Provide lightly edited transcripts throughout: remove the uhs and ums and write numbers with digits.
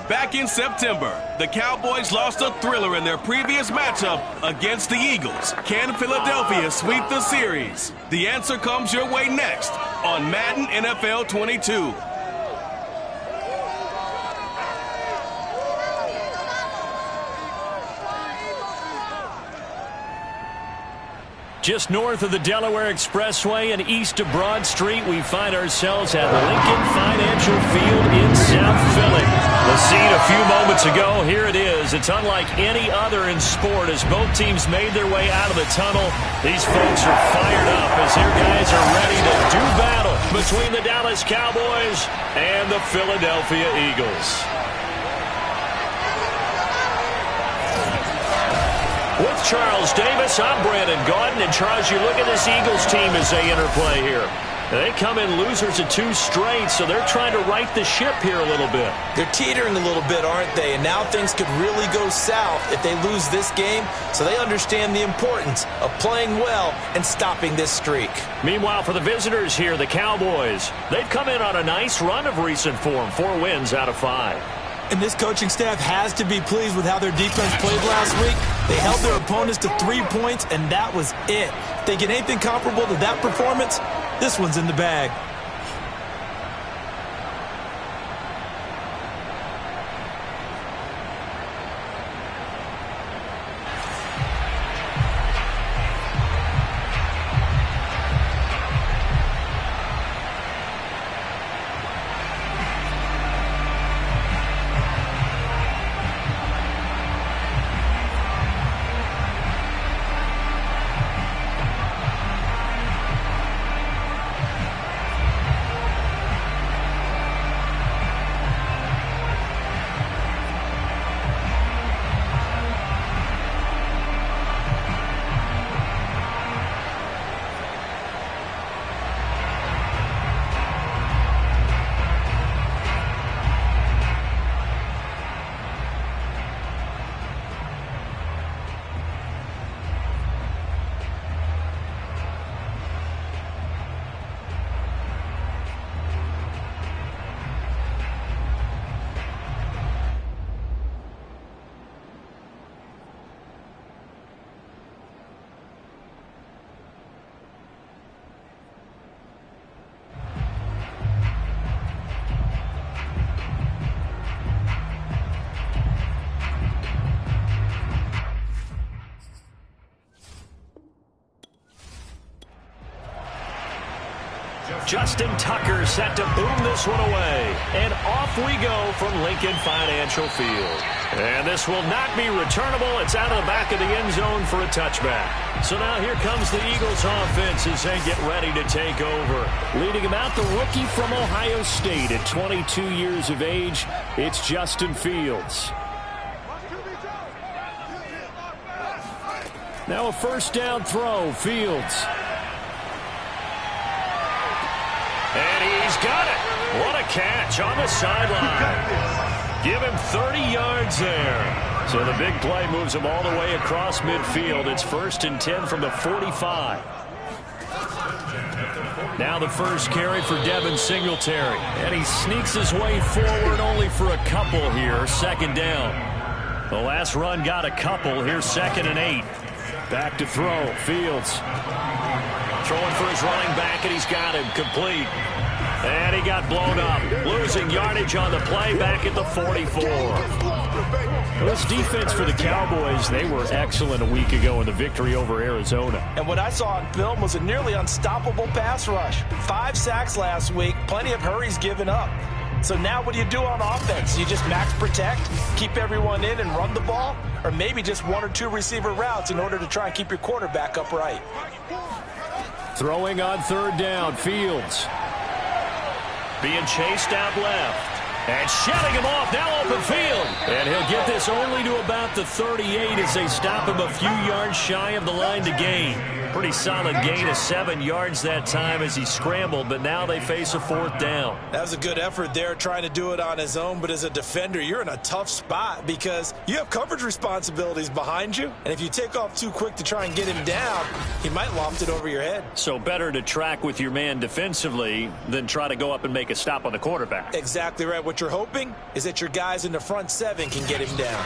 Back in September, the Cowboys lost a thriller in their previous matchup against the Eagles. Can Philadelphia sweep the series? The answer comes your way next on Madden NFL 22. Just north of the Delaware Expressway and east of Broad Street, we find ourselves at Lincoln Financial Field in South Philly. The scene a few moments ago, here it is. It's unlike any other in sport as both teams made their way out of the tunnel. These folks are fired up as their guys are ready to do battle between the Dallas Cowboys and the Philadelphia Eagles. With Charles Davis, I'm Brandon Gaudin. And Charles, you look at this Eagles team as they interplay here. They come in losers of 2 straight, so they're trying to right the ship here a little bit. They're teetering a little bit, aren't they? And now things could really go south if they lose this game, so they understand the importance of playing well and stopping this streak. Meanwhile, for the visitors here, the Cowboys, they've come in on a nice run of recent form, 4 wins out of 5. And this coaching staff has to be pleased with how their defense played last week. They held their opponents to 3 points, and that was it. If they get anything comparable to that performance, this one's in the bag. Justin Tucker set to boom this one away. And off we go from Lincoln Financial Field. And this will not be returnable. It's out of the back of the end zone for a touchback. So now here comes the Eagles offense as they get ready to take over. Leading them out, the rookie from Ohio State at 22 years of age. It's Justin Fields. Now a first down throw, Fields. And he's got it. What a catch on the sideline. Give him 30 yards there. So the big play moves him all the way across midfield. It's 1st and 10 from the 45. Now the first carry for Devin Singletary. And he sneaks his way forward only for a couple here. 2nd down. The last run got a couple. Here's 2nd and 8. Back to throw. Fields. Throwing for his running back, and he's got him complete. And he got blown up. Losing yardage on the play back at the 44. Well, this defense for the Cowboys, they were excellent a week ago in the victory over Arizona. And what I saw on film was a nearly unstoppable pass rush. 5 sacks last week, plenty of hurries given up. So now what do you do on offense? You just max protect, keep everyone in and run the ball? Or maybe just 1 or 2 receiver routes in order to try and keep your quarterback upright? Throwing on 3rd down, Fields. Being chased out left. And shutting him off, now open field. And he'll get this only to about the 38 as they stop him a few yards shy of the line to gain. Pretty solid gain of 7 yards that time as he scrambled, but now they face a 4th down. That was a good effort there trying to do it on his own, but as a defender, you're in a tough spot because you have coverage responsibilities behind you, and if you take off too quick to try and get him down, he might loft it over your head. So better to track with your man defensively than try to go up and make a stop on the quarterback. Exactly right. What What you're hoping is that your guys in the front seven can get him down.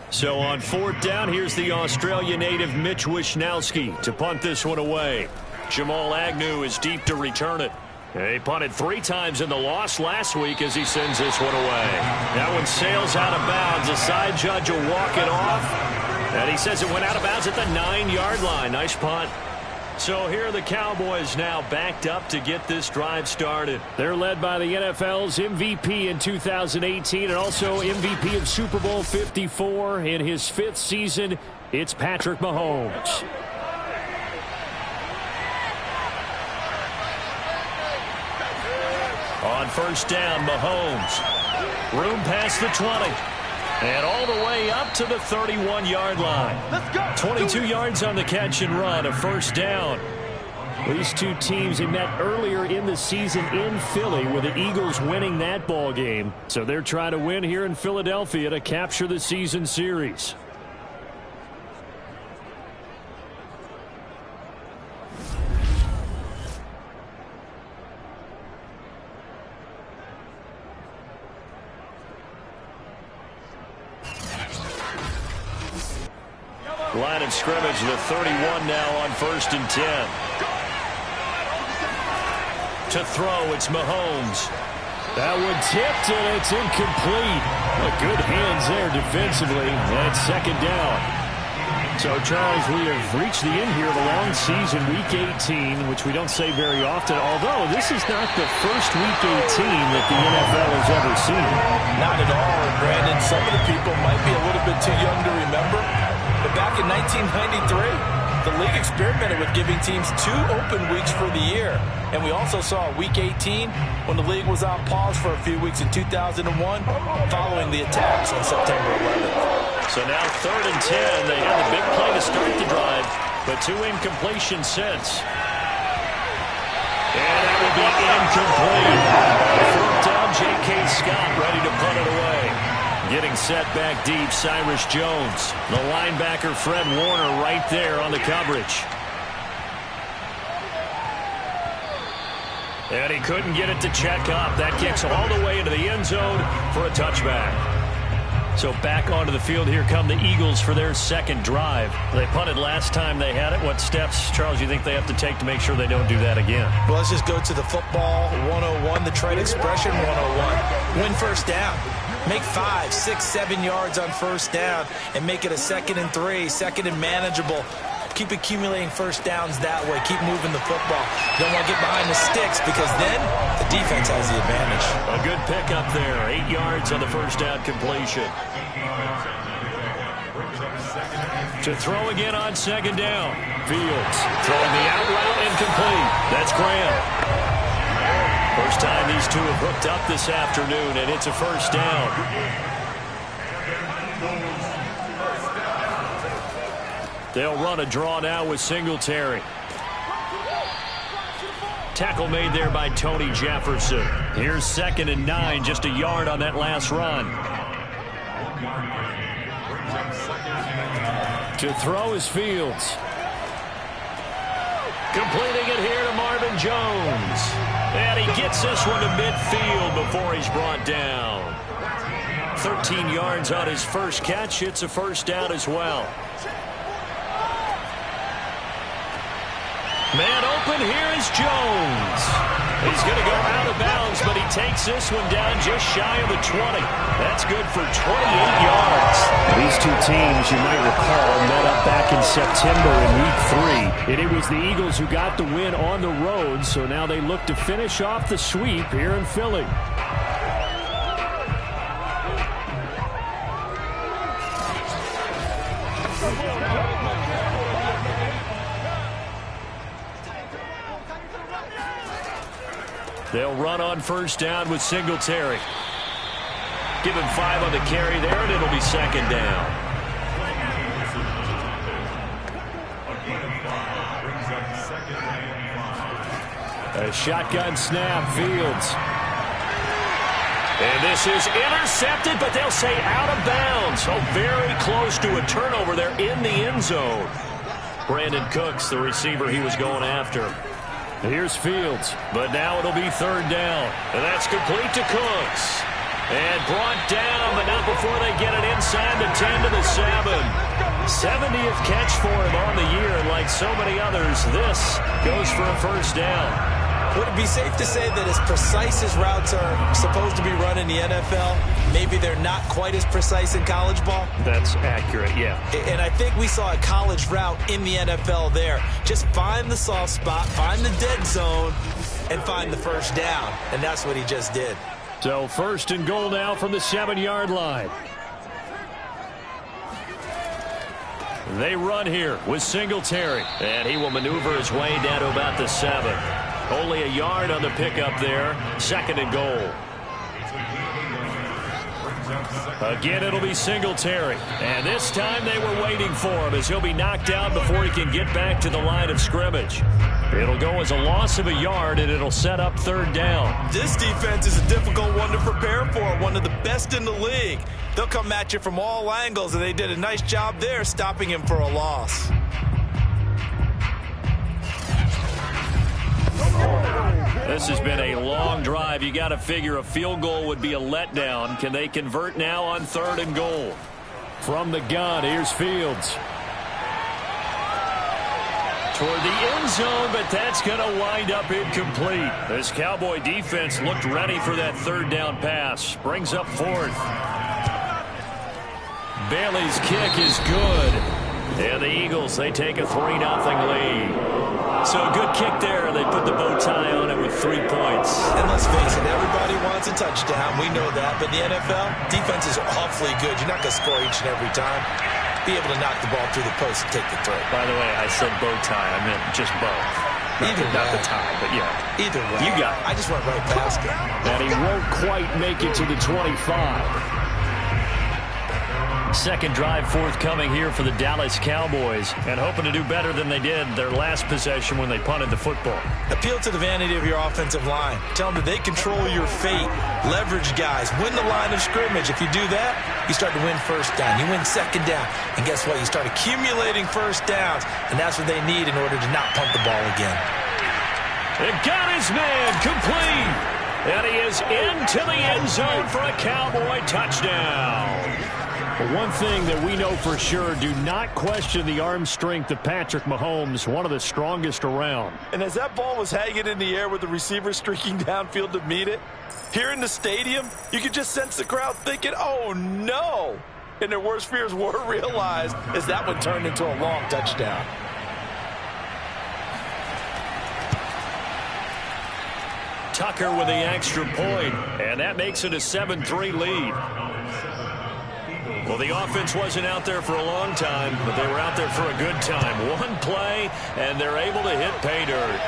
So on 4th down, here's the Australia native Mitch Wishnowsky to punt this one away. Jamal Agnew is deep to return it. He punted 3 times in the loss last week as he sends this one away. That one sails out of bounds. The side judge will walk it off. And he says it went out of bounds at the 9-yard line. Nice punt. So here are the Cowboys now backed up to get this drive started. They're led by the NFL's MVP in 2018 and also MVP of Super Bowl 54 in his 5th season. It's Patrick Mahomes. On 1st down, Mahomes. Room past the 20. And all the way up to the 31-yard line. Let's go. 22 yards on the catch and run, a 1st down. These two teams had met earlier in the season in Philly with the Eagles winning that ball game. So they're trying to win here in Philadelphia to capture the season series. Line of scrimmage, the 31 now on 1st and 10. To throw, it's Mahomes. That one tipped, and it's incomplete. Good hands there defensively. That's 2nd down. So, Charles, we have reached the end here of a long season, Week 18, which we don't say very often, although this is not the first Week 18 that the NFL has ever seen. Not at all, and Brandon, some of the people might be a little bit too young to remember. But back in 1993, the league experimented with giving teams 2 open weeks for the year. And we also saw Week 18 when the league was on pause for a few weeks in 2001 following the attacks on September 11th. So now 3rd and 10. They had the big play to start the drive, but 2 incompletions since. And that will be incomplete. 4th down, J.K. Scott ready to punt it away. Getting set back deep, Cyrus Jones. The linebacker, Fred Warner, right there on the coverage. And he couldn't get it to check up. That kicks all the way into the end zone for a touchback. So back onto the field, here come the Eagles for their 2nd drive. They punted last time they had it. What steps, Charles, you think they have to take to make sure they don't do that again? Well, let's just go to the football 101, the trade expression 101. Win 1st down. Make 5, 6, 7 yards on 1st down and make it a 2nd and 3, 2nd and manageable. Keep accumulating 1st downs that way. Keep moving the football. You don't want to get behind the sticks because then the defense has the advantage. A good pickup there. 8 yards on the 1st down completion. To throw again on 2nd down. Fields throwing the out route incomplete. That's Graham. First time these two have hooked up this afternoon, and it's a 1st down. They'll run a draw now with Singletary. Tackle made there by Tony Jefferson. Here's 2nd and 9, just a yard on that last run. To throw is Fields. Completing it here to Marvin Jones. And he gets this one to midfield before he's brought down. 13 yards on his first catch. It's a 1st down as well. Man open, here is Jones. He's going to go out of bounds, but he takes this one down just shy of the 20. That's good for 28 yards. These two teams, you might recall, met up back in September in Week 3. And it was the Eagles who got the win on the road, so now they look to finish off the sweep here in Philly. They'll run on 1st down with Singletary. Give him 5 on the carry there, and it'll be 2nd down. A shotgun snap, Fields. And this is intercepted, but they'll say out of bounds. So very close to a turnover there in the end zone. Brandon Cooks, the receiver he was going after. Here's Fields, but now it'll be third down. And that's complete to Cooks. And brought down, but not before they get it inside the 10 to the 7. 70th catch for him on the year, and like so many others, this goes for a first down. Would it be safe to say that as precise as routes are supposed to be run in the NFL, maybe they're not quite as precise in college ball? That's accurate, yeah. And I think we saw a college route in the NFL there. Just find the soft spot, find the dead zone, and find the first down. And that's what he just did. So first and goal now from the 7-yard line. They run here with Singletary. And he will maneuver his way down to about the 7. Only a yard on the pickup there. Second and goal. Again, it'll be Singletary. And this time they were waiting for him as he'll be knocked out before he can get back to the line of scrimmage. It'll go as a loss of a yard, and it'll set up third down. This defense is a difficult one to prepare for, one of the best in the league. They'll come at you from all angles, and they did a nice job there stopping him for a loss. This has been a long drive. You got to figure a field goal would be a letdown. Can they convert now on third and goal? From the gun, here's Fields. Toward the end zone, but that's going to wind up incomplete. This Cowboy defense looked ready for that third down pass. Brings up fourth. Bailey's kick is good. And the Eagles, they take a 3-0 lead. So a good kick there. They put the bow tie on it with 3 points. And let's face it, everybody wants a touchdown. We know that. But in the NFL, defenses are awfully good. You're not going to score each and every time. Be able to knock the ball through the post and take the throw. By the way, I said bow tie. I meant just bow. Either not way. the tie, but yeah. Either way. You got it. I just went right past it. And he won't quite make it to the 25. Second drive forthcoming here for the Dallas Cowboys, and hoping to do better than they did their last possession when they punted the football. Appeal to the vanity of your offensive line. Tell them that they control your fate. Leverage guys. Win the line of scrimmage. If you do that, you start to win first down. You win second down. And guess what? You start accumulating first downs, and that's what they need in order to not punt the ball again. They got his man complete, and he is into the end zone for a Cowboy touchdown. But one thing that we know for sure, do not question the arm strength of Patrick Mahomes, one of the strongest around. And as that ball was hanging in the air with the receiver streaking downfield to meet it, here in the stadium, you could just sense the crowd thinking, oh no! And their worst fears were realized as that one turned into a long touchdown. Tucker with the extra point, and that makes it a 7-3 lead. Well, the offense wasn't out there for a long time, but they were out there for a good time. One play, and they're able to hit pay dirt.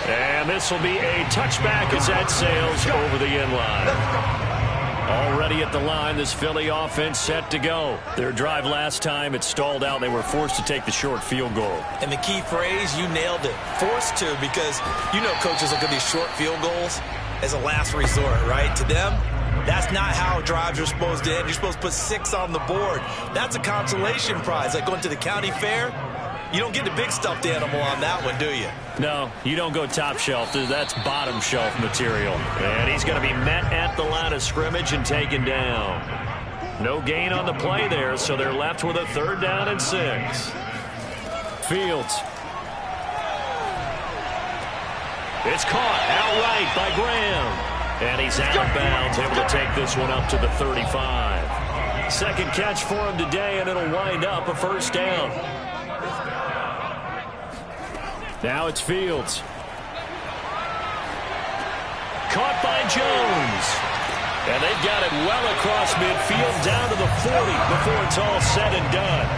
And this will be a touchback as that sails over the end line. Already at the line, this Philly offense set to go. Their drive last time, it stalled out. They were forced to take the short field goal. And the key phrase, you nailed it. Forced to, because you know coaches look at these short field goals as a last resort, right? To them, that's not how drives are supposed to end. You're supposed to put 6 on the board. That's a consolation prize. Like going to the county fair, you don't get the big stuffed animal on that one, do you? No, you don't go top shelf. That's bottom shelf material. And he's going to be met at the line of scrimmage and taken down. No gain on the play there, so they're left with a 3rd down and 6. Fields. It's caught outright by Graham. And he's out of bounds, able to take this one up to the 35. Second catch for him today, and it'll wind up a 1st down. Now it's Fields. Caught by Jones. And they've got it well across midfield down to the 40 before it's all said and done.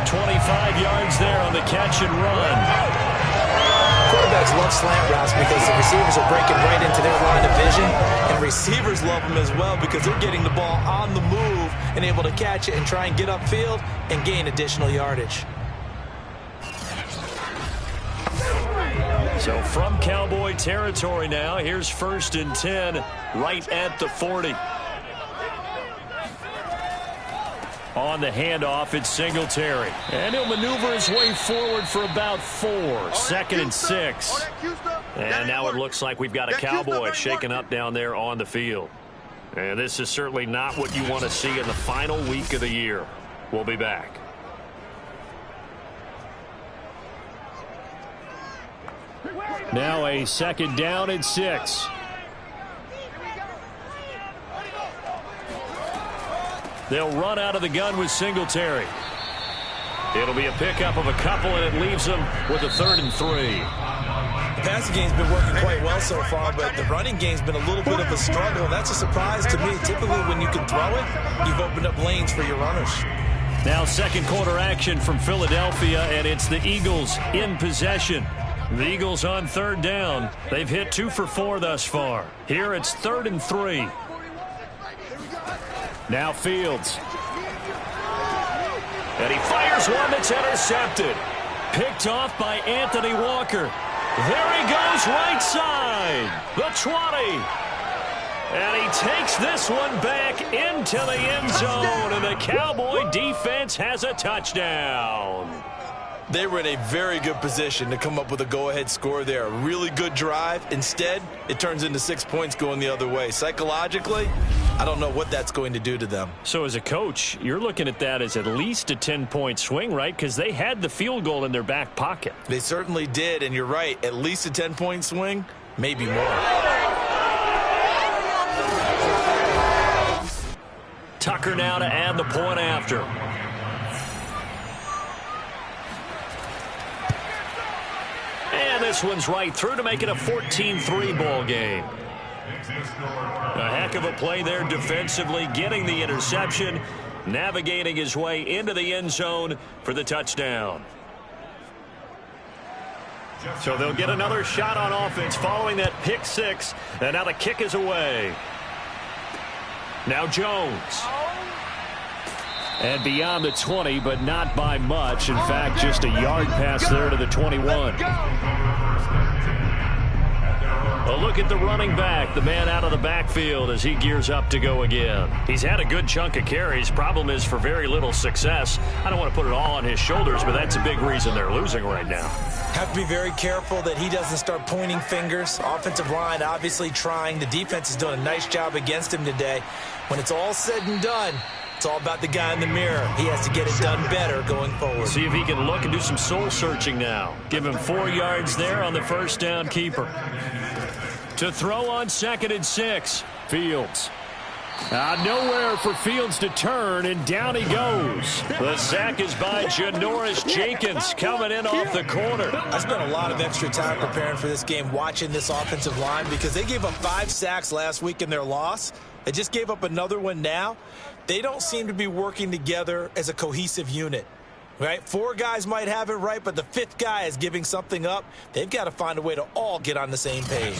25 yards there on the catch and run. Quarterbacks love slant routes because the receivers are breaking right into their line of vision, and receivers love them as well because they're getting the ball on the move and able to catch it and try and get upfield and gain additional yardage. So from Cowboy territory now, here's 1st and 10 right at the 40. On the handoff, it's Singletary. And he'll maneuver his way forward for about 4. 2nd and 6. And now it looks like we've got a Cowboy shaken up down there on the field. And this is certainly not what you want to see in the final week of the year. We'll be back. Now a 2nd down and 6. They'll run out of the gun with Singletary. It'll be a pickup of a couple, and it leaves them with a 3rd and 3. The passing game's been working quite well so far, but the running game's been a little bit of a struggle, and that's a surprise to me. Typically, when you can throw it, you've opened up lanes for your runners. Now 2nd quarter action from Philadelphia, and it's the Eagles in possession. The Eagles on 3rd down. They've hit 2 for 4 thus far. Here it's 3rd and 3. Now Fields. And he fires one that's intercepted. Picked off by Anthony Walker. There he goes right side. The 20. And he takes this one back into the end zone. And the Cowboy defense has a touchdown. They were in a very good position to come up with a go-ahead score there. A really good drive. Instead, it turns into 6 points going the other way. Psychologically, I don't know what that's going to do to them. So as a coach, you're looking at that as at least a 10-point swing, right? Because they had the field goal in their back pocket. They certainly did, and you're right. At least a 10-point swing, maybe more. Tucker now to add the point after. And this one's right through to make it a 14-3 ball game. A heck of a play there defensively, getting the interception, navigating his way into the end zone for the touchdown. So they'll get another shot on offense following that pick 6, and now the kick is away. Now Jones. And beyond the 20, but not by much. In fact, just a yard pass there to the 21. A look at the running back, the man out of the backfield as he gears up to go again. He's had a good chunk of carries. Problem is for very little success. I don't want to put it all on his shoulders, but that's a big reason they're losing right now. Have to be very careful that he doesn't start pointing fingers. Offensive line obviously trying. The defense has done a nice job against him today. When it's all said and done, it's all about the guy in the mirror. He has to get it done better going forward. See if he can look and do some soul searching now. Give him 4 yards there on the first down keeper. To throw on 2nd and 6. Fields. Nowhere for Fields to turn, and down he goes. The sack is by Janoris Jenkins coming in off the corner. I spent a lot of extra time preparing for this game, watching this offensive line, because they gave up 5 sacks last week in their loss. They just gave up another one now. They don't seem to be working together as a cohesive unit. Right? 4 guys might have it right, but the 5th guy is giving something up. They've got to find a way to all get on the same page.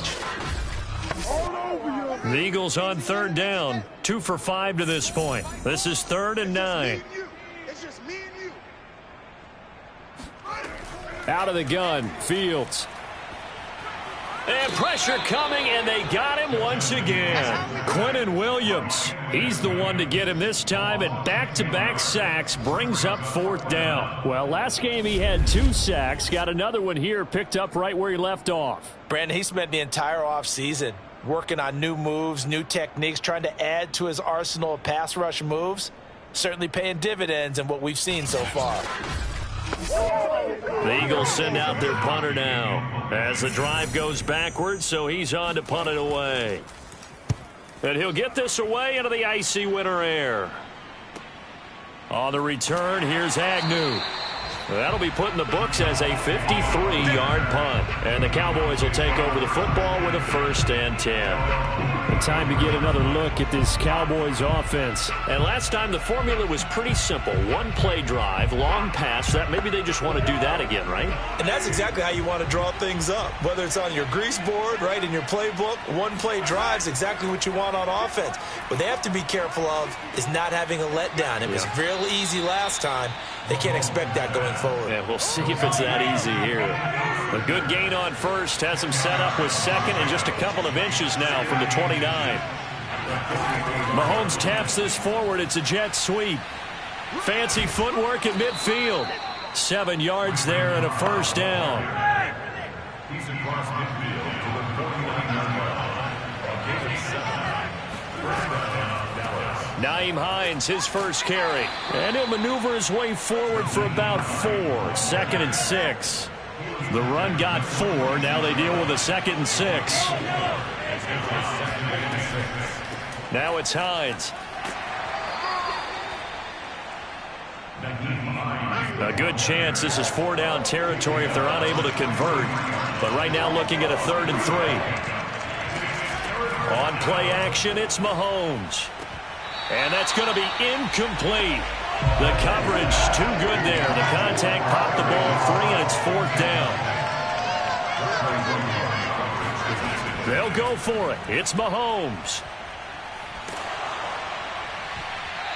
The Eagles on 3rd down. 2 for 5 to this point. This is 3rd and 9. Out of the gun, Fields. And pressure coming, and they got him once again. Quinnen Williams, he's the one to get him this time, and back-to-back sacks brings up 4th down. Well, last game he had 2 sacks, got another one here, picked up right where he left off. Brandon, he spent the entire offseason working on new moves, new techniques, trying to add to his arsenal of pass rush moves. Certainly paying dividends in what we've seen so far. The Eagles send out their punter now as the drive goes backwards, so he's on to punt it away. And he'll get this away into the icy winter air. On the return, here's Agnew. That'll be put in the books as a 53-yard punt. And the Cowboys will take over the football with a 1st and 10. Time to get another look at this Cowboys offense. And last time the formula was pretty simple. 1-play drive, long pass. That maybe they just want to do that again, right? And that's exactly how you want to draw things up. Whether it's on your grease board, right, in your playbook, 1-play drive is exactly what you want on offense. What they have to be careful of is not having a letdown. It was real easy last time. They can't expect that going forward. Yeah, we'll see if it's that easy here. A good gain on 1st has him set up with 2nd and just a couple of inches now from the 29. Mahomes taps this forward. It's a jet sweep. Fancy footwork at midfield. 7 yards there and a first down. He's across midfield to the 49-yard line. Naeem Hines, his first carry. And he'll maneuver his way forward for about 4. 2nd and 6. The run got 4. Now they deal with a 2nd and 6. Now it's Hines. A good chance this is 4-down territory if they're unable to convert. But right now looking at a 3rd and 3. On play action, it's Mahomes. And that's going to be incomplete. The coverage too good there. The contact popped the ball free, and it's 4th down. They'll go for it. It's Mahomes.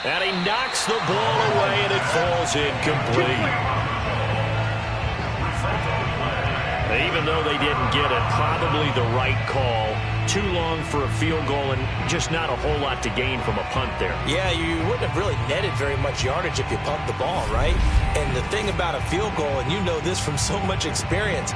And he knocks the ball away, and it falls incomplete. Even though they didn't get it, probably the right call. Too long for a field goal and just not a whole lot to gain from a punt there. Yeah, you wouldn't have really netted very much yardage if you punt the ball, right? And the thing about a field goal, and you know this from so much experience,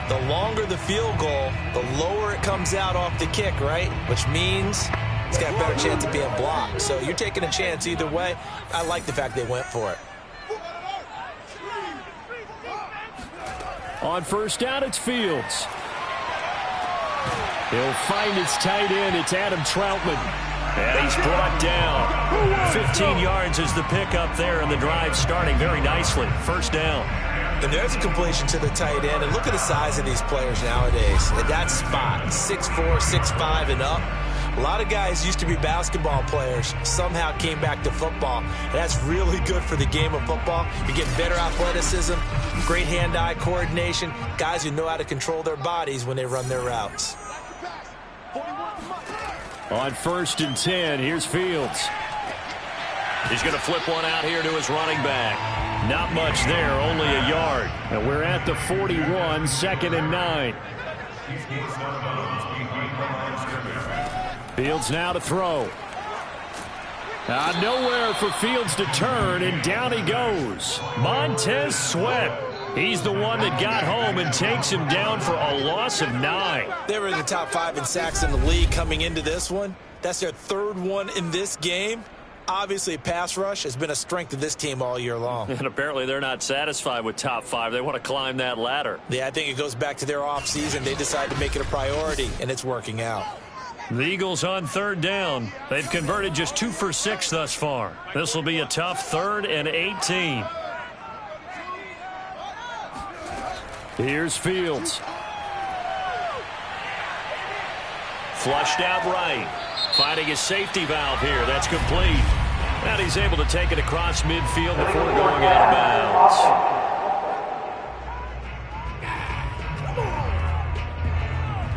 the longer the field goal, the lower it comes out off the kick, right? Which means it's got a better chance of being blocked. So you're taking a chance either way. I like the fact they went for it. On first down, it's Fields. He'll find his tight end. It's Adam Troutman. And he's brought down. 15 yards is the pickup there, and the drive starting very nicely. First down. And there's a completion to the tight end. And look at the size of these players nowadays. At that spot, 6'4", 6'5", and up. A lot of guys used to be basketball players, somehow came back to football. And that's really good for the game of football. You get better athleticism, great hand-eye coordination, guys who know how to control their bodies when they run their routes. On 1st and 10, here's Fields. He's going to flip one out here to his running back. Not much there, only a yard. And we're at the 41, 2nd and 9. Fields now to throw. Nowhere for Fields to turn, and down he goes. Montez Sweat. He's the one that got home and takes him down for a loss of 9. They were in the top 5 in sacks in the league coming into this one. That's their 3rd one in this game. Obviously, pass rush has been a strength of this team all year long. And apparently they're not satisfied with top 5. They want to climb that ladder. Yeah, I think it goes back to their offseason. They decided to make it a priority, and it's working out. The Eagles on 3rd down. They've converted just 2 for 6 thus far. This will be a tough 3rd and 18. Here's Fields. Flushed out right. Finding his safety valve here. That's complete. And he's able to take it across midfield before going out of bounds.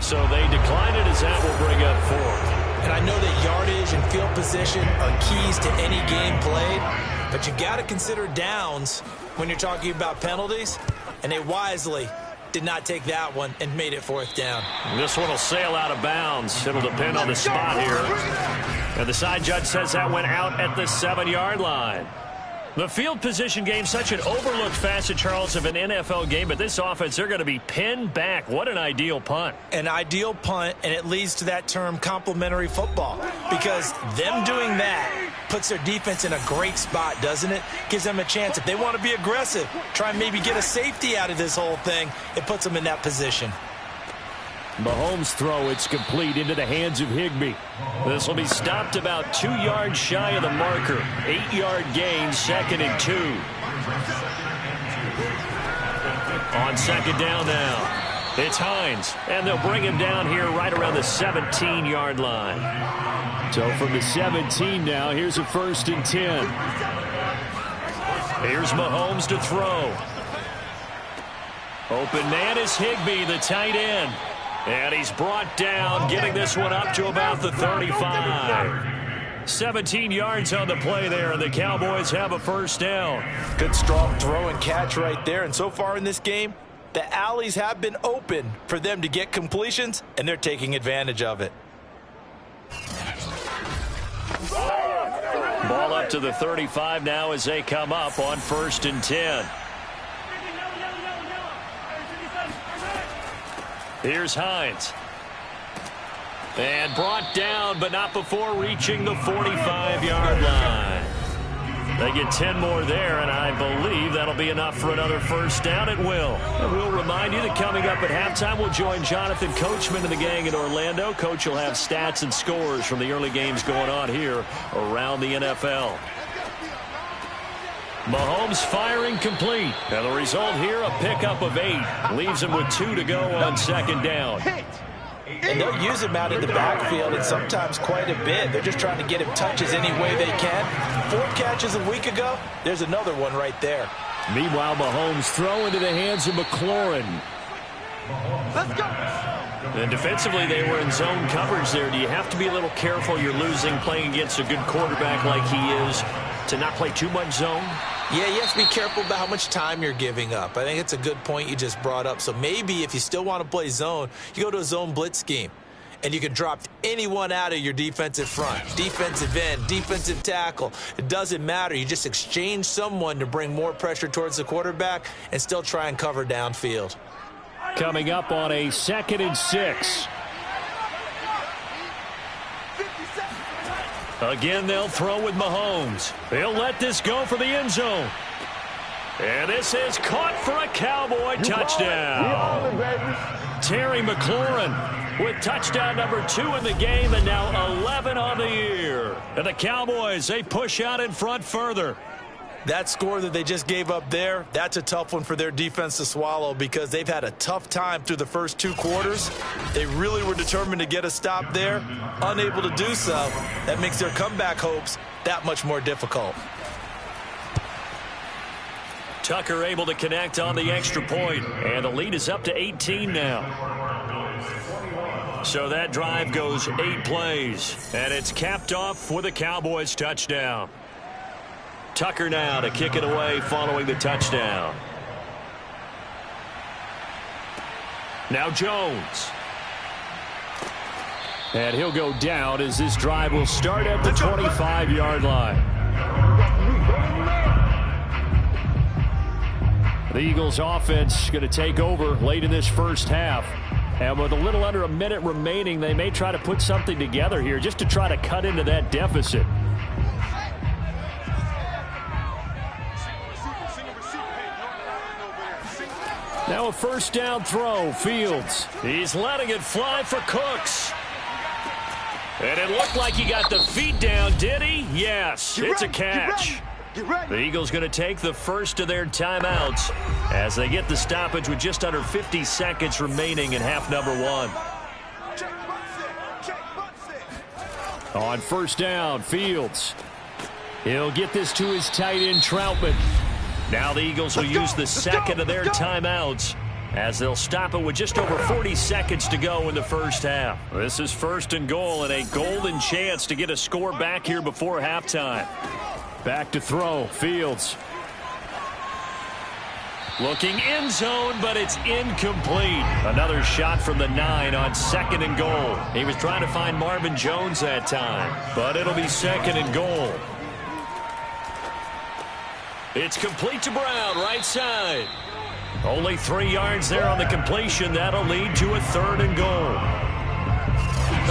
So they decline it as that will bring up 4th. And I know that yardage and field position are keys to any game played, but you got to consider downs when you're talking about penalties. And they wisely did not take that one and made it 4th down. This one will sail out of bounds. It'll depend on the spot here. And the side judge says that went out at the 7-yard line. The field position game, such an overlooked facet, Charles, of an NFL game, but this offense, they're going to be pinned back. What an ideal punt. An ideal punt, and it leads to that term complementary football, because them doing that puts their defense in a great spot, doesn't it? Gives them a chance. If they want to be aggressive, try and maybe get a safety out of this whole thing, it puts them in that position. Mahomes' throw, it's complete into the hands of Higbee. This will be stopped about 2 yards shy of the marker. 8-yard gain, 2nd and 2. On 2nd down now, it's Hines, and they'll bring him down here right around the 17-yard line. So from the 17 now, here's a 1st and 10. Here's Mahomes to throw. Open man is Higbee, the tight end. And he's brought down, getting this one up to about the 35. 17 yards on the play there, and the Cowboys have a 1st down. Good strong throw and catch right there. And so far in this game, the alleys have been open for them to get completions, and they're taking advantage of it. Ball up to the 35 now as they come up on 1st and 10. Here's Hines. And brought down, but not before reaching the 45-yard line. They get 10 more there, and I believe that'll be enough for another first down. It will. And we'll remind you that coming up at halftime, we'll join Jonathan Coachman and the gang in Orlando. Coach will have stats and scores from the early games going on here around the NFL. Mahomes firing complete. And the result here, a pickup of 8. Leaves him with 2 to go on 2nd down. And they'll use him out in the backfield, and sometimes quite a bit. They're just trying to get him touches any way they can. 4 catches a week ago. There's another one right there. Meanwhile, Mahomes throw into the hands of McLaurin. Let's go. And defensively, they were in zone coverage there. Do you have to be a little careful? You're losing playing against a good quarterback like he is to not play too much zone? Yeah, you have to be careful about how much time you're giving up. I think it's a good point you just brought up. So maybe if you still want to play zone, you go to a zone blitz scheme. And you can drop anyone out of your defensive front, defensive end, defensive tackle. It doesn't matter. You just exchange someone to bring more pressure towards the quarterback and still try and cover downfield. Coming up on a 2nd and 6. Again, they'll throw with Mahomes. He'll let this go for the end zone. And this is caught for a Cowboy touchdown. Terry McLaurin with touchdown number 2 in the game and now 11 on the year. And the Cowboys, they push out in front further. That score that they just gave up there, that's a tough one for their defense to swallow because they've had a tough time through the first 2 quarters. They really were determined to get a stop there, unable to do so. That makes their comeback hopes that much more difficult. Tucker able to connect on the extra point, and the lead is up to 18 now. So that drive goes 8 plays, and it's capped off with a Cowboys touchdown. Tucker now to kick it away following the touchdown. Now Jones. And he'll go down as this drive will start at the 25-yard line. The Eagles offense going to take over late in this first half. And with a little under a minute remaining, they may try to put something together here just to try to cut into that deficit. Now a first down throw, Fields. He's letting it fly for Cooks. And it looked like he got the feet down, did he? Yes, it's a catch. The Eagles going to take the first of their timeouts as they get the stoppage with just under 50 seconds remaining in half number 1. On first down, Fields. He'll get this to his tight end, Troutman. Now the Eagles will use the second of their timeouts as they'll stop it with just over 40 seconds to go in the first half. This is 1st and goal and a golden chance to get a score back here before halftime. Back to throw, Fields. Looking end zone, but it's incomplete. Another shot from the 9 on 2nd and goal. He was trying to find Marvin Jones that time, but it'll be 2nd and goal. It's complete to Brown, right side. Only 3 yards there on the completion. That'll lead to a 3rd and goal.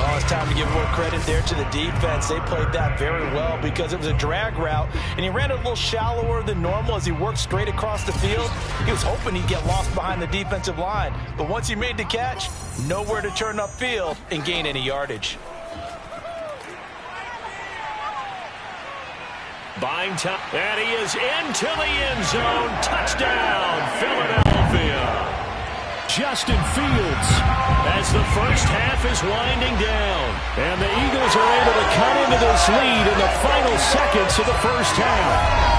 Oh, it's time to give more credit there to the defense. They played that very well because it was a drag route, and he ran a little shallower than normal as he worked straight across the field. He was hoping he'd get lost behind the defensive line, but once he made the catch, nowhere to turn upfield and gain any yardage. Buying time, and he is into the end zone. Touchdown, Philadelphia. Justin Fields as the first half is winding down. And the Eagles are able to cut into this lead in the final seconds of the first half.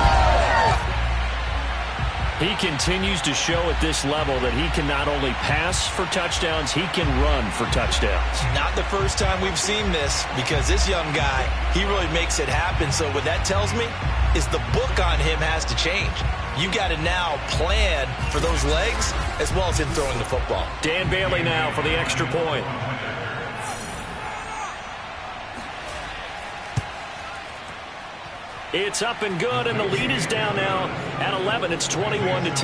He continues to show at this level that he can not only pass for touchdowns, he can run for touchdowns. Not the first time we've seen this because this young guy, he really makes it happen. So what that tells me is the book on him has to change. You got to now plan for those legs as well as him throwing the football. Dan Bailey now for the extra point. It's up and good, and the lead is down now at 11. It's 21-10.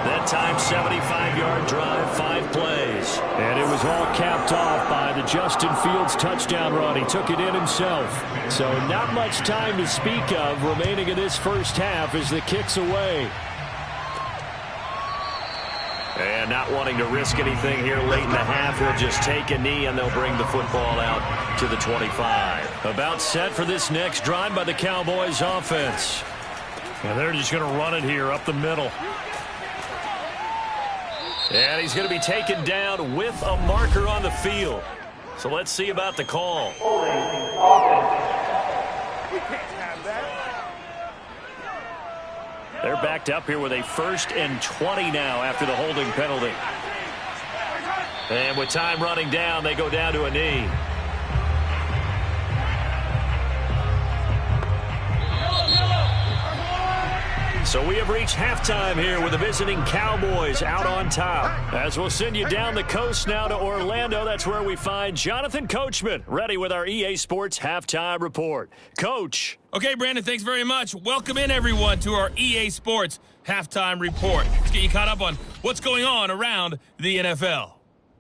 That time, 75-yard drive, 5 plays. And it was all capped off by the Justin Fields touchdown run. He took it in himself. So not much time to speak of remaining in this first half as the kick's away. And not wanting to risk anything here late in the half, he'll just take a knee, and they'll bring the football out to the 25. About set for this next drive by the Cowboys offense. And they're just going to run it here up the middle. And he's going to be taken down with a marker on the field. So let's see about the call. They're backed up here with a 1st and 20 now after the holding penalty. And with time running down, they go down to a knee. So we have reached halftime here with the visiting Cowboys out on top. As we'll send you down the coast now to Orlando, that's where we find Jonathan Coachman ready with our EA Sports Halftime Report. Coach. Okay, Brandon, thanks very much. Welcome in, everyone, to our EA Sports Halftime Report. Let's get you caught up on what's going on around the NFL.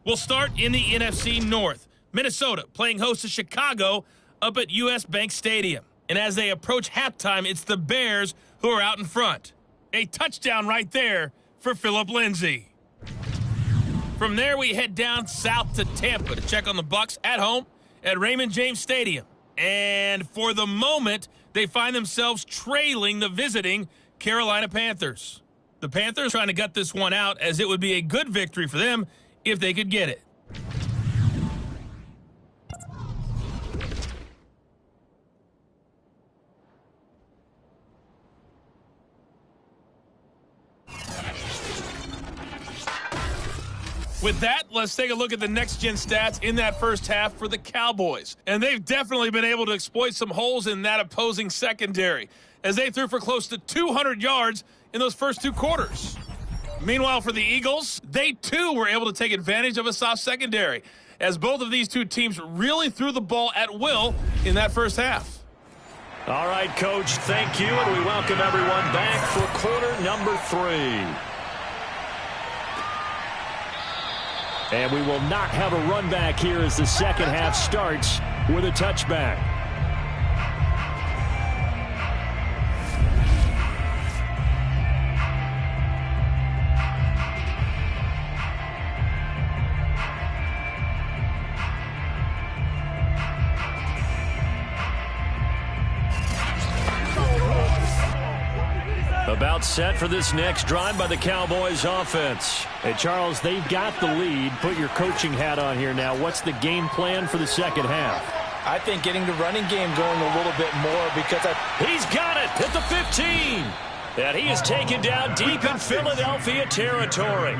We'll start in the NFC North. Minnesota playing host to Chicago up at US Bank Stadium. And as they approach halftime, it's the Bears who are out in front. A touchdown right there for Phillip Lindsay. From there, we head down south to Tampa to check on the Bucs at home at Raymond James Stadium. And for the moment, they find themselves trailing the visiting Carolina Panthers. The Panthers trying to gut this one out, as it would be a good victory for them if they could get it. With that, let's take a look at the next-gen stats in that first half for the Cowboys. And they've definitely been able to exploit some holes in that opposing secondary, as they threw for close to 200 yards in those first 2 quarters. Meanwhile, for the Eagles, they too were able to take advantage of a soft secondary, as both of these two teams really threw the ball at will in that first half. All right, Coach, thank you, and we welcome everyone back for quarter number 3. And we will not have a run back here as the second half starts with a touchback. About set for this next drive by the Cowboys offense. Hey, Charles, they've got the lead. Put your coaching hat on here now. What's the game plan for the second half? I think getting the running game going a little bit more, because he's got it at the 15. And he is taken down deep in Philadelphia territory.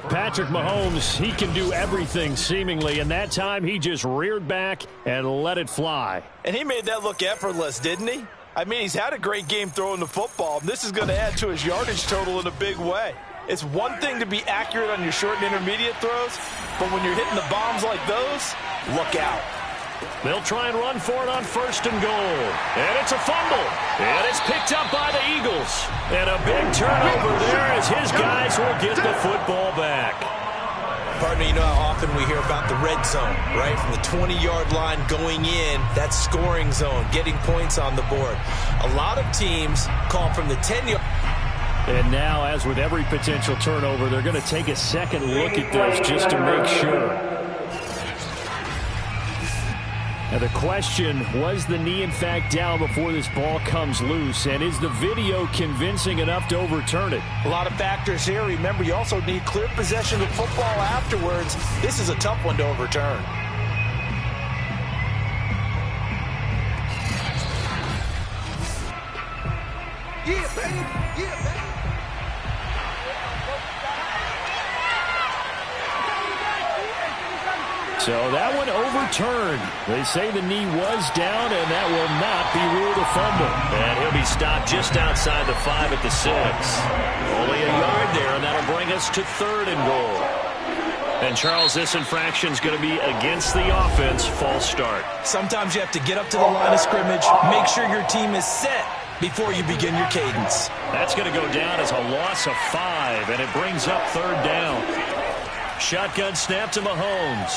Patrick Mahomes, he can do everything seemingly, and that time he just reared back and let it fly. And he made that look effortless, didn't he? I mean, he's had a great game throwing the football. This is going to add to his yardage total in a big way. It's one thing to be accurate on your short and intermediate throws, but when you're hitting the bombs like those, look out. They'll try and run for it on 1st and goal. And it's a fumble. And it's picked up by the Eagles. And a big turnover there as his guys will get the football back. Partner, you know how often we hear about the red zone, right? From the 20-yard line going in, that scoring zone, getting points on the board. A lot of teams call from the 10-yard. And now, as with every potential turnover, they're going to take a second look at this just to make sure. Now the question, was the knee in fact down before this ball comes loose? And is the video convincing enough to overturn it? A lot of factors here. Remember, you also need clear possession of football afterwards. This is a tough one to overturn. Yeah, baby. Yeah, baby. So that one overturned. They say the knee was down, and that will not be ruled a fumble. And he'll be stopped just outside the 5 at the 6. Only a yard there, and that'll bring us to 3rd and goal. And, Charles, this infraction's going to be against the offense. False start. Sometimes you have to get up to the line of scrimmage, make sure your team is set before you begin your cadence. That's going to go down as a loss of 5, and it brings up 3rd down. Shotgun snap to Mahomes.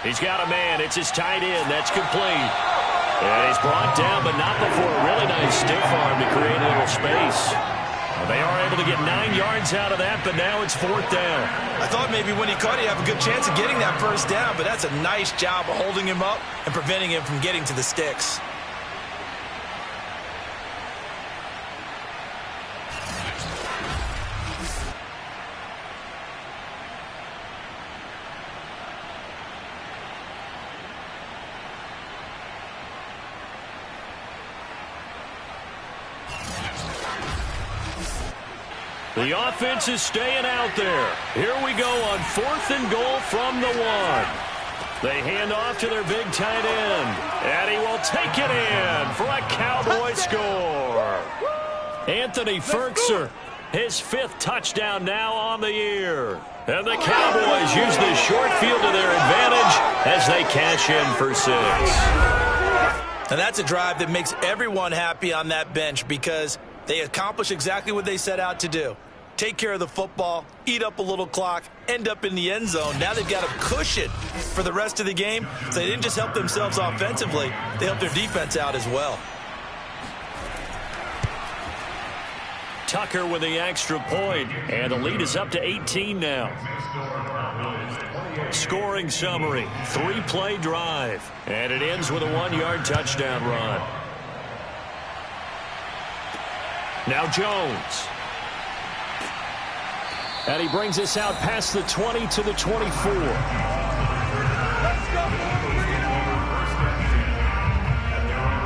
He's got a man. It's his tight end. That's complete. And he's brought down, but not before a really nice stiff arm to create a little space. Well, they are able to get 9 yards out of that, but now it's 4th down. I thought maybe when he caught it, you have a good chance of getting that 1st down, but that's a nice job of holding him up and preventing him from getting to the sticks. The offense is staying out there. Here we go on 4th and goal from the 1. They hand off to their big tight end. And he will take it in for a Cowboy score. Anthony Ferkser, his 5th touchdown now on the year. And the Cowboys use this short field to their advantage as they cash in for 6. And that's a drive that makes everyone happy on that bench because they accomplish exactly what they set out to do. Take care of the football, eat up a little clock, end up in the end zone. Now they've got a cushion for the rest of the game. So they didn't just help themselves offensively, they helped their defense out as well. Tucker with the extra point, and the lead is up to 18 now. Scoring summary, 3-play drive, and it ends with a 1-yard touchdown run. Now Jones. And he brings us out past the 20 to the 24.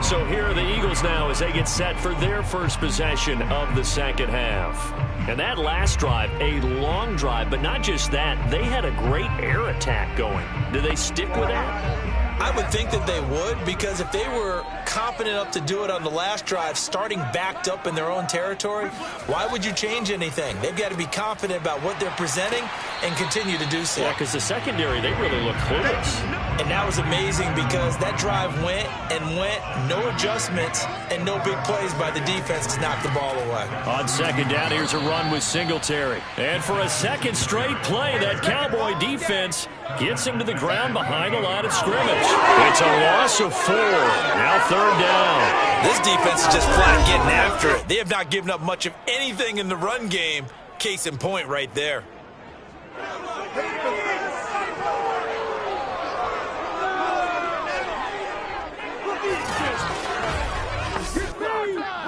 So here are the Eagles now as they get set for their first possession of the second half. And that last drive, a long drive, but not just that, they had a great air attack going. Do they stick with that? I would think that they would, because if they were confident enough to do it on the last drive, starting backed up in their own territory, why would you change anything? They've got to be confident about what they're presenting and continue to do so. Yeah, because the secondary, they really look clueless. And that was amazing because that drive went and went, no adjustments, and no big plays by the defense to knock the ball away. On 2nd down, here's a run with Singletary. And for a second straight play, that Cowboy defense gets him to the ground behind the line of scrimmage. It's a loss of 4. Now 3rd down. This defense is just flat getting after it. They have not given up much of anything in the run game. Case in point right there.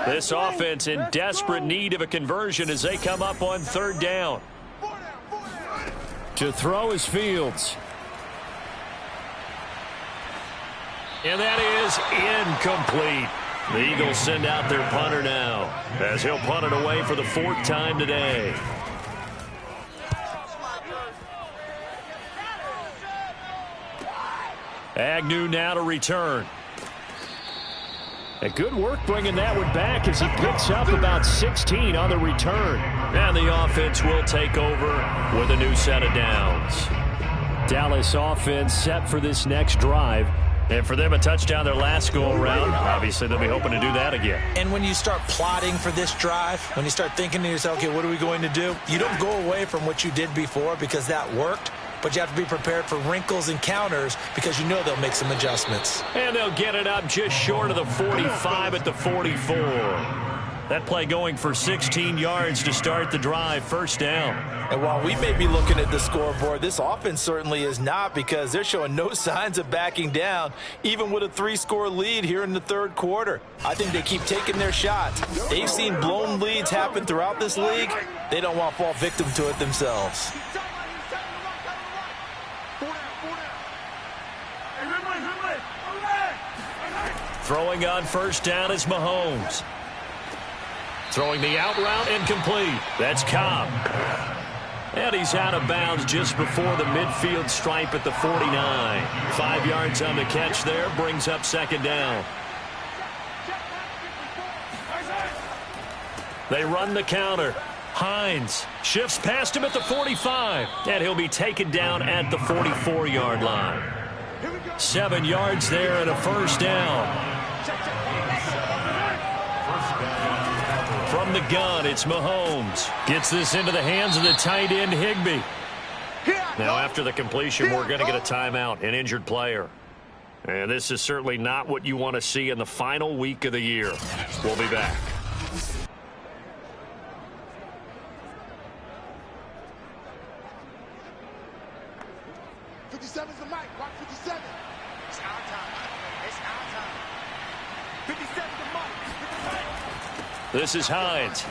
This offense in desperate need of a conversion as they come up on 3rd down. To throw is Fields. And that is incomplete. The Eagles send out their punter now as he'll punt it away for the 4th time today. Agnew now to return. A good work bringing that one back as he picks up about 16 on the return. And the offense will take over with a new set of downs. Dallas offense set for this next drive. And for them, a touchdown their last go-around. Obviously, they'll be hoping to do that again. And when you start plotting for this drive, when you start thinking to yourself, okay, what are we going to do? You don't go away from what you did before because that worked. But you have to be prepared for wrinkles and counters because you know they'll make some adjustments. And they'll get it up just short of the 45 at the 44. That play going for 16 yards to start the drive, 1st down. And while we may be looking at the scoreboard, this offense certainly is not because they're showing no signs of backing down, even with a 3-score lead here in the 3rd quarter. I think they keep taking their shots. They've seen blown leads happen throughout this league. They don't want to fall victim to it themselves. Throwing on 1st down is Mahomes. Throwing the out route incomplete. That's Cobb. And he's out of bounds just before the midfield stripe at the 49. 5 yards on the catch there, brings up 2nd down. They run the counter. Hines shifts past him at the 45, and he'll be taken down at the 44-yard line. 7 yards there and a first down. From the gun, it's Mahomes. Gets this into the hands of the tight end, Higbee. Now, after the completion, we're going to get a timeout, an injured player. And this is certainly not what you want to see in the final week of the year. We'll be back. This is Hines.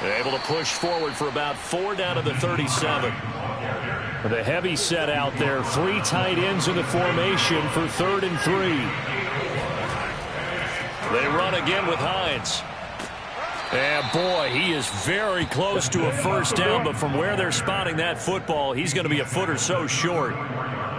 Able to push forward for about 4 down to the 37. The heavy set out there. 3 tight ends in the formation for 3rd and 3. They run again with Hines. And boy, he is very close to a first down, but from where they're spotting that football, he's going to be a foot or so short.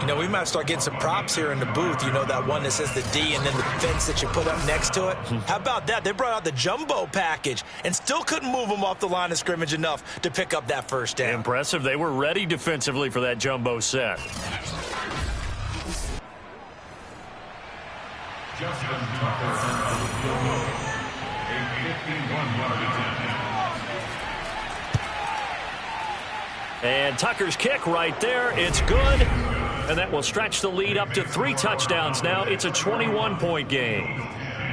You know, we might start getting some props here in the booth. You know, that one that says the D and then the fence that you put up next to it. How about that? They brought out the jumbo package and still couldn't move them off the line of scrimmage enough to pick up that first down. Impressive. They were ready defensively for that jumbo set. Justin Tucker, a 51-yard attempt. And Tucker's kick right there. It's good. And that will stretch the lead up to 3 touchdowns now. It's a 21-point game.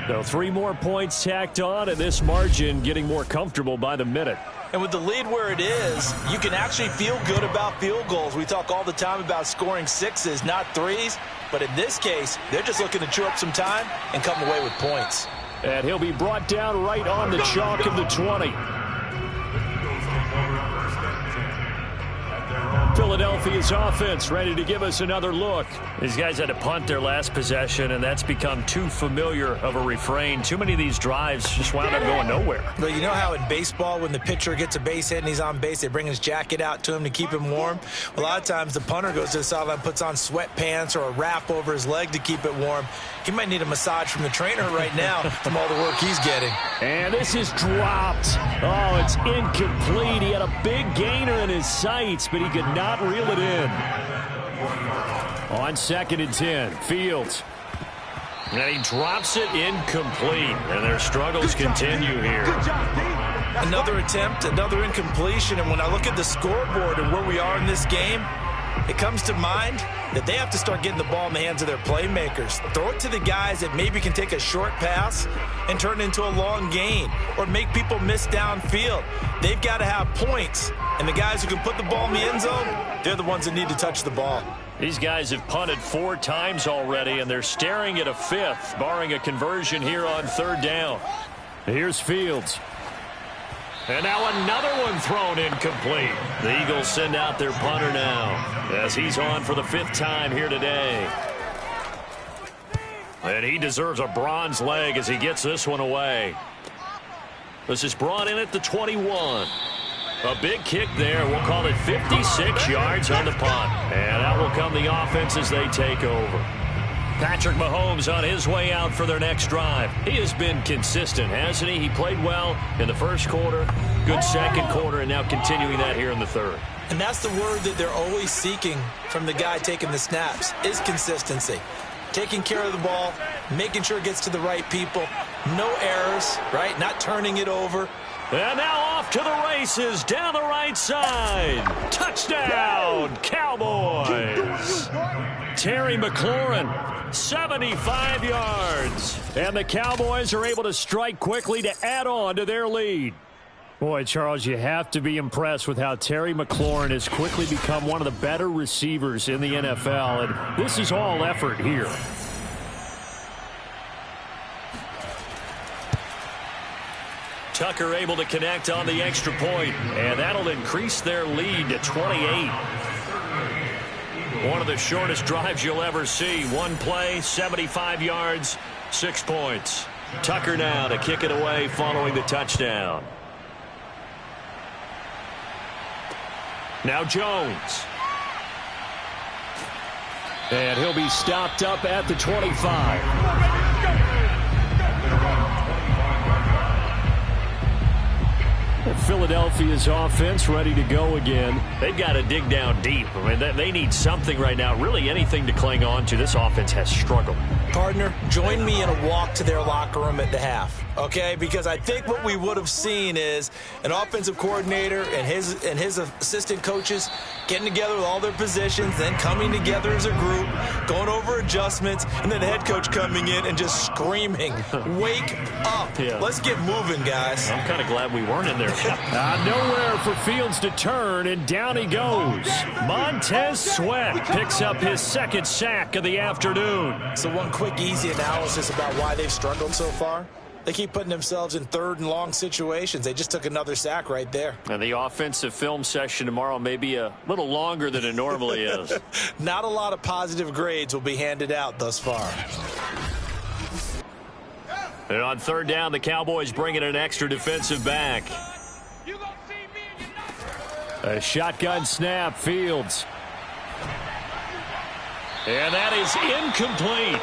So 3 more points tacked on, and this margin getting more comfortable by the minute. And with the lead where it is, you can actually feel good about field goals. We talk all the time about scoring 6s, not 3s. But in this case, they're just looking to chew up some time and come away with points. And he'll be brought down right on the chalk of the 20. Philadelphia's offense ready to give us another look. These guys had to punt their last possession, and that's become too familiar of a refrain. Too many of these drives just wound up going nowhere. But you know how in baseball, when the pitcher gets a base hit and he's on base, they bring his jacket out to him to keep him warm? A lot of times the punter goes to the sideline, puts on sweatpants or a wrap over his leg to keep it warm. He might need a massage from the trainer right now from all the work he's getting. And this is dropped. Oh, it's incomplete. He had a big gainer in his sights, but he could not reel it in. On 2nd and 10, Fields. And he drops it incomplete. And their struggles continue here. Another attempt, another incompletion. And when I look at the scoreboard and where we are in this game, it comes to mind that they have to start getting the ball in the hands of their playmakers. Throw it to the guys that maybe can take a short pass and turn it into a long gain or make people miss downfield. They've got to have points, and the guys who can put the ball in the end zone, they're the ones that need to touch the ball. These guys have punted 4 times already, and they're staring at a 5th, barring a conversion here on 3rd down. Here's Fields. And now another one thrown incomplete. The Eagles send out their punter now as he's on for the 5th time here today. And he deserves a bronze leg as he gets this one away. This is brought in at the 21. A big kick there. We'll call it 56 yards on the punt. And out will come the offense as they take over. Patrick Mahomes on his way out for their next drive. He has been consistent, hasn't he? He played well in the first quarter, good second quarter, and now continuing that here in the 3rd. And that's the word that they're always seeking from the guy taking the snaps, is consistency. Taking care of the ball, making sure it gets to the right people, no errors, right? Not turning it over. And now off to the races down the right side. Touchdown, Cowboys. Terry McLaurin, 75 yards. And the Cowboys are able to strike quickly to add on to their lead. Boy, Charles, you have to be impressed with how Terry McLaurin has quickly become one of the better receivers in the NFL. And this is all effort here. Tucker able to connect on the extra point, and that'll increase their lead to 28. One of the shortest drives you'll ever see. One play, 75 yards, 6 points. Tucker now to kick it away following the touchdown. Now Jones. And he'll be stopped up at the 25. Philadelphia's offense ready to go again. They've got to dig down deep. I mean, they need something right now, really anything to cling on to. This offense has struggled. Partner, join me in a walk to their locker room at the half, okay? Because I think what we would have seen is an offensive coordinator and his assistant coaches getting together with all their positions, then coming together as a group, going over adjustments, and then the head coach coming in and just screaming, wake up. Yeah. Let's get moving, guys. I'm kind of glad we weren't in there. Nowhere for Fields to turn, and down he goes. Montez Sweat picks up his second sack of the afternoon. So one quick, easy analysis about why they've struggled so far. They keep putting themselves in third and long situations. They just took another sack right there. And the offensive film session tomorrow may be a little longer than it normally is. Not a lot of positive grades will be handed out thus far. And on third down, the Cowboys bring in an extra defensive back. A shotgun snap, Fields. And that is incomplete.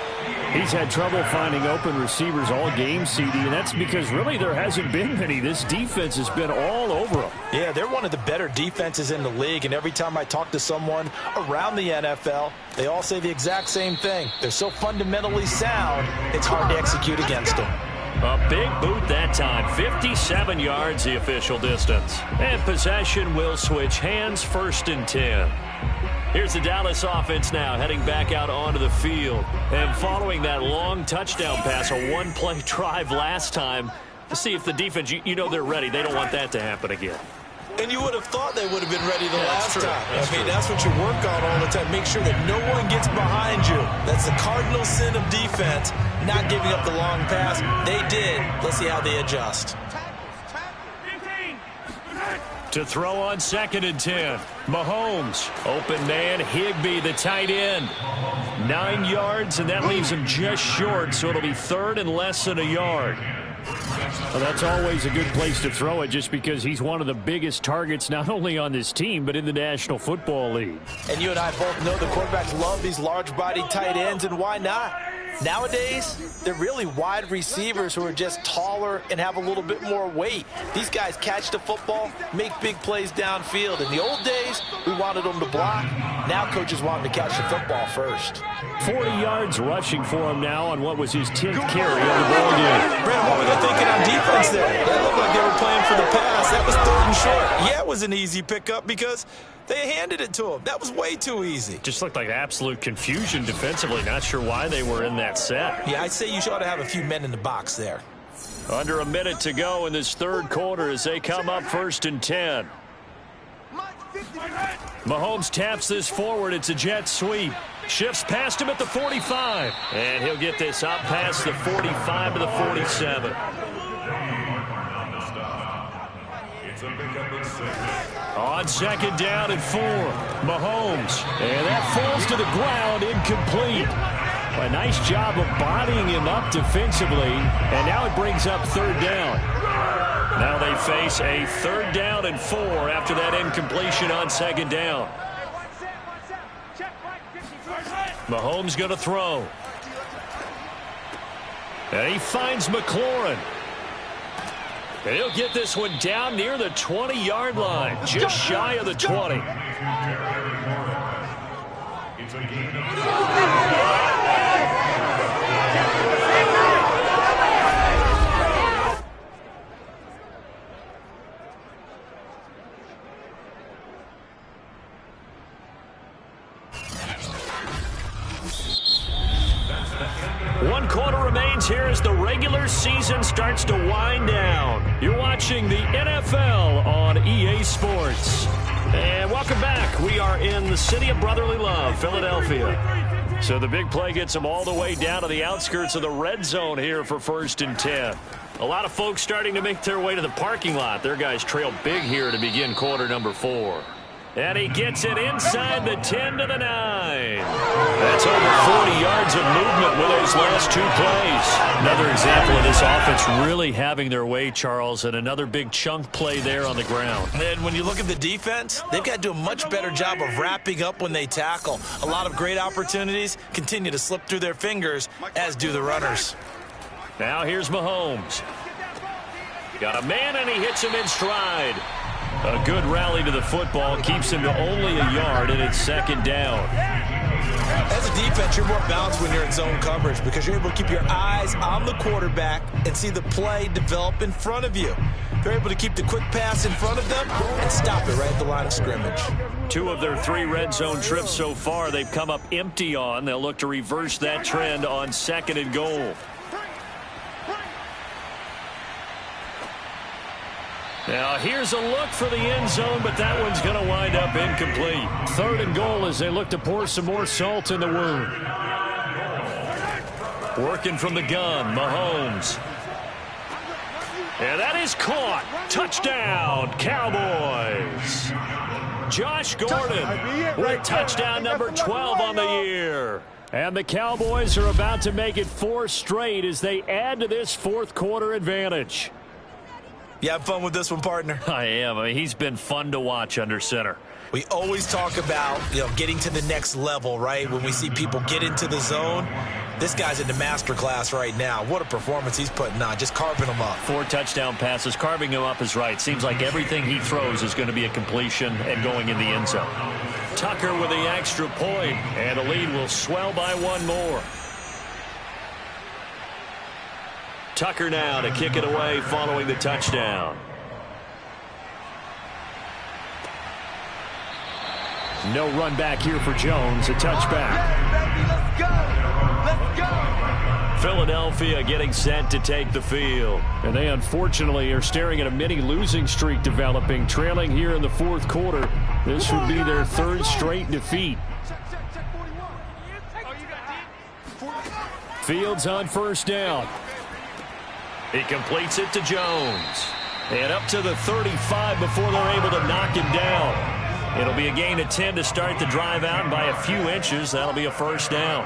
He's had trouble finding open receivers all game, CD, and that's because really there hasn't been many. This defense has been all over them. Yeah, they're one of the better defenses in the league, and every time I talk to someone around the NFL, they all say the exact same thing. They're so fundamentally sound, it's hard to execute against them. A big boot that time. 57 yards the official distance. And possession will switch hands, 1st and 10. Here's the Dallas offense now heading back out onto the field. And following that long touchdown pass, a one-play drive last time, to see if the defense, you know they're ready. They don't want that to happen again. And you would have thought they would have been ready the last time. That's what you work on all the time. Make sure that no one gets behind you. That's the cardinal sin of defense, not giving up the long pass. They did. Let's see how they adjust. To throw on 2nd and 10. Mahomes, open man, Higbee, the tight end. 9 yards, and that leaves him just short, so it'll be 3rd and less than a yard. Well, that's always a good place to throw it just because he's one of the biggest targets not only on this team but in the National Football League. And you and I both know the quarterbacks love these large-bodied tight ends, and why not? Nowadays, they're really wide receivers who are just taller and have a little bit more weight. These guys catch the football, make big plays downfield. In the old days, we wanted them to block. Now coaches want them to catch the football first. 40 yards rushing for him now on what was his 10th carry of the ball game. Brandon, what were they thinking on defense there? They looked like they were playing for the pass. That was 3rd and short. Yeah, it was an easy pickup because they handed it to him. That was way too easy. Just looked like absolute confusion defensively. Not sure why they were in that set. Yeah, I'd say you ought to have a few men in the box there. Under a minute to go in this 3rd quarter as they come up 1st and 10. Mahomes taps this forward. It's a jet sweep. Shifts past him at the 45. And he'll get this up past the 45 to the 47. On 2nd down and 4. Mahomes. And that falls to the ground, incomplete. A nice job of bodying him up defensively. And now it brings up 3rd down. Now they face a 3rd down and 4 after that incompletion on 2nd down. Mahomes going to throw. And he finds McLaurin. And he'll get this one down near the 20-yard line, just shy of the 20. It's a gain of 1 quarter remains here as the regular season starts to wind down. You're watching the NFL on EA Sports. And welcome back. We are in the city of brotherly love, Philadelphia. So the big play gets them all the way down to the outskirts of the red zone here for 1st and 10. A lot of folks starting to make their way to the parking lot. Their guys trail big here to begin quarter number 4. And he gets it inside the 10 to the 9. That's over 40 yards of movement with those last 2 plays. Another example of this offense really having their way, Charles, and another big chunk play there on the ground. And when you look at the defense, they've got to do a much better job of wrapping up when they tackle. A lot of great opportunities continue to slip through their fingers, as do the runners. Now here's Mahomes. Got a man, and he hits him in stride. A good rally to the football keeps him to only a yard, and it's second down. As a defense, you're more balanced when you're in zone coverage because you're able to keep your eyes on the quarterback and see the play develop in front of you. They're able to keep the quick pass in front of them and stop it right at the line of scrimmage. 2 of their 3 red zone trips so far they've come up empty on. They'll look to reverse that trend on 2nd and goal. Now here's a look for the end zone, but that one's going to wind up incomplete. 3rd and goal as they look to pour some more salt in the wound. Working from the gun, Mahomes. And that is caught. Touchdown, Cowboys. Josh Gordon with touchdown number 12 on the year. And the Cowboys are about to make it 4 straight as they add to this 4th quarter advantage. You have fun with this one, partner? I am. I mean, he's been fun to watch under center. We always talk about, getting to the next level, right? When we see people get into the zone, this guy's in the master class right now. What a performance he's putting on, just carving them up. 4 touchdown passes. Carving him up is right. Seems like everything he throws is going to be a completion and going in the end zone. Tucker with the extra point, and the lead will swell by 1 more. Tucker now to kick it away following the touchdown. No run back here for Jones. A touchback. Let's go. Let's go. Philadelphia getting set to take the field. And they unfortunately are staring at a mini losing streak developing, trailing here in the 4th quarter. This would be their 3rd straight defeat. Fields on 1st down. He completes it to Jones. And up to the 35 before they're able to knock him down. It'll be a gain of 10 to start the drive out, and by a few inches, that'll be a 1st down.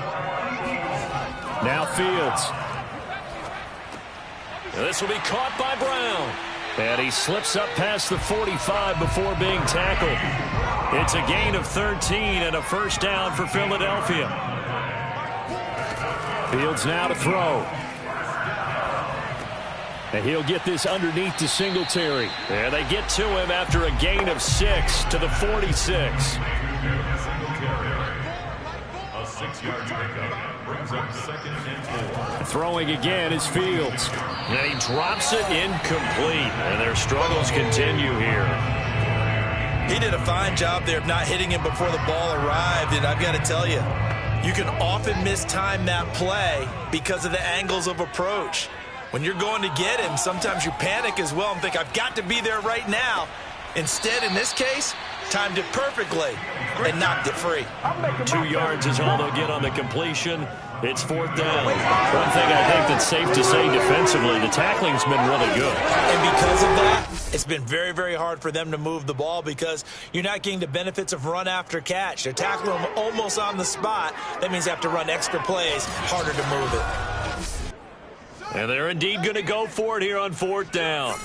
Now Fields. This will be caught by Brown. And he slips up past the 45 before being tackled. It's a gain of 13 and a 1st down for Philadelphia. Fields now to throw. And he'll get this underneath to Singletary. And they get to him after a gain of 6 to the 46. A 6-yard pickup brings up 2nd and 4. Throwing again is Fields. And he drops it incomplete. And their struggles continue here. He did a fine job there of not hitting him before the ball arrived, and I've got to tell you, you can often mistime that play because of the angles of approach. When you're going to get him, sometimes you panic as well and think, I've got to be there right now. Instead, in this case, timed it perfectly and knocked it free. 2 yards is all they'll get on the completion. It's 4th down. One thing I think that's safe to say defensively, the tackling's been really good. And because of that, it's been very, very hard for them to move the ball because you're not getting the benefits of run after catch. They're tackling them almost on the spot. That means they have to run extra plays, harder to move it. And they're indeed going to go for it here on 4th down.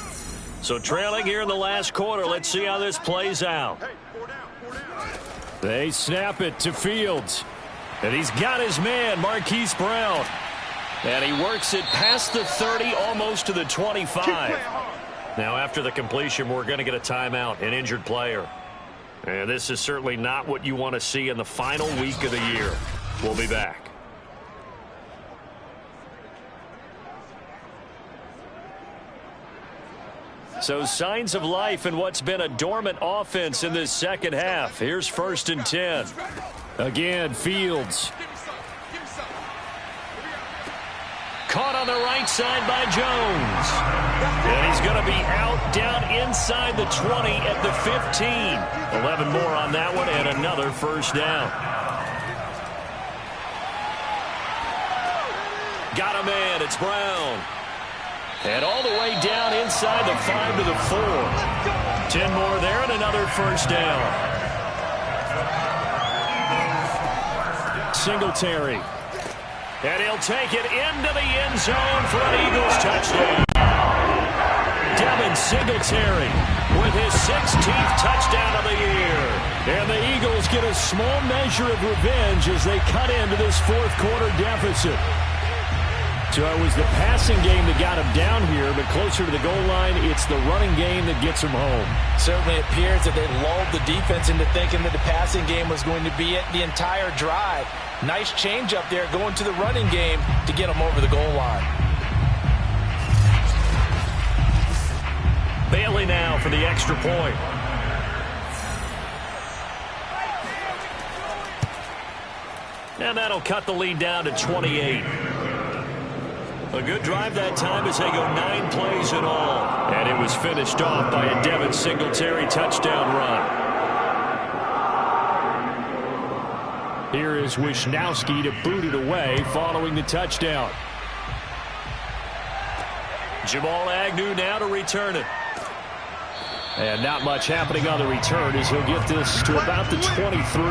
So trailing here in the last quarter, let's see how this plays out. They snap it to Fields. And he's got his man, Marquise Brown. And he works it past the 30, almost to the 25. Now after the completion, we're going to get a timeout, an injured player. And this is certainly not what you want to see in the final week of the year. We'll be back. So signs of life in what's been a dormant offense in this 2nd half. Here's 1st and 10. Again, Fields. Caught on the right side by Jones. And he's going to be out down inside the 20 at the 15. 11 more on that one and another 1st down. Got a man. It's Brown. And all the way down inside the 5 to the 4. 10 more there and another 1st down. Singletary. And he'll take it into the end zone for an Eagles touchdown. Devin Singletary with his 16th touchdown of the year. And the Eagles get a small measure of revenge as they cut into this 4th quarter deficit. So it was the passing game that got him down here, but closer to the goal line, it's the running game that gets him home. Certainly appears that they lulled the defense into thinking that the passing game was going to be it the entire drive. Nice change up there going to the running game to get him over the goal line. Bailey now for the extra point. And that'll cut the lead down to 28. A good drive that time as they go 9 plays in all. And it was finished off by a Devin Singletary touchdown run. Here is Wisnowski to boot it away following the touchdown. Jamal Agnew now to return it. And not much happening on the return as he'll get this to about the 23.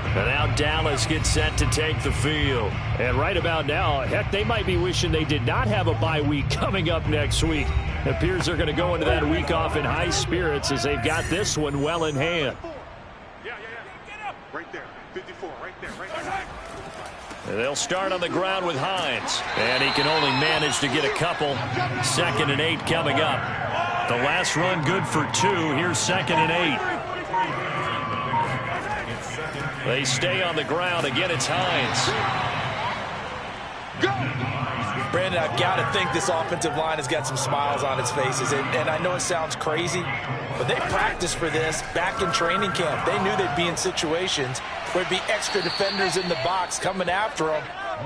And now Dallas gets set to take the field. And right about now, heck, they might be wishing they did not have a bye week coming up next week. It appears they're going to go into that week off in high spirits as they've got this one well in hand. Right there, 54, right there, right there. And they'll start on the ground with Hines. And he can only manage to get a couple. 2nd and 8 coming up. The last run good for 2. Here's 2nd and 8. They stay on the ground. Again, it's Hines. Brandon, I've got to think this offensive line has got some smiles on its faces. And I know it sounds crazy, but they practiced for this back in training camp. They knew they'd be in situations where there'd be extra defenders in the box coming after them,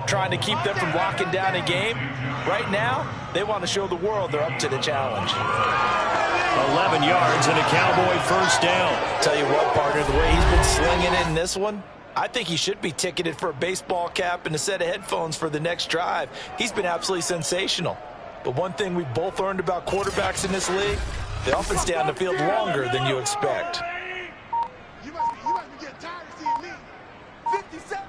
trying to keep them from locking down a game. Right now, they want to show the world they're up to the challenge. 11 yards and a Cowboy first down. Tell you what, partner, the way he's been slinging it in this one, I think he should be ticketed for a baseball cap and a set of headphones for the next drive. He's been absolutely sensational. But one thing we've both learned about quarterbacks in this league, they often stay on the field longer than you expect. You must be getting tired of seeing me. 57.